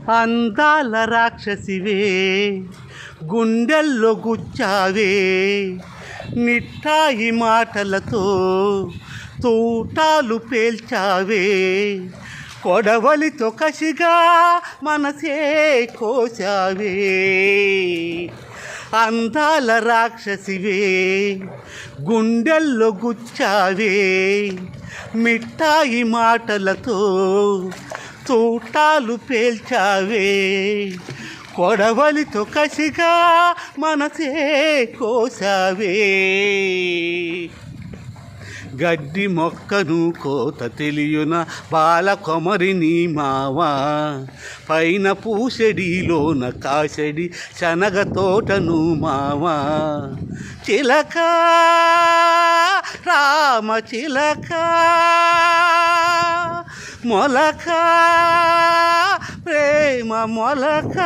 అందాల రాక్షసివే గుండెల్లో గుచ్చావే మిఠాయి మాటలతో తూటాలు పేల్చావే కొడవలితో కసిగా మనసే కోసావే అందాల రాక్షసివే గుండెల్లో గుచ్చావే మిఠాయి మాటలతో తూటాలు పేల్చావే కొడవలితో కసిగా మనసే కోసావే గడ్డి మొక్కను కోత తెలియున బాలకొమరి నీ మావా పైన పూసెడిలోన కాసెడి శనగ తోటను మావా చిలక రామ చిలక మొలక ప్రేమ మొలక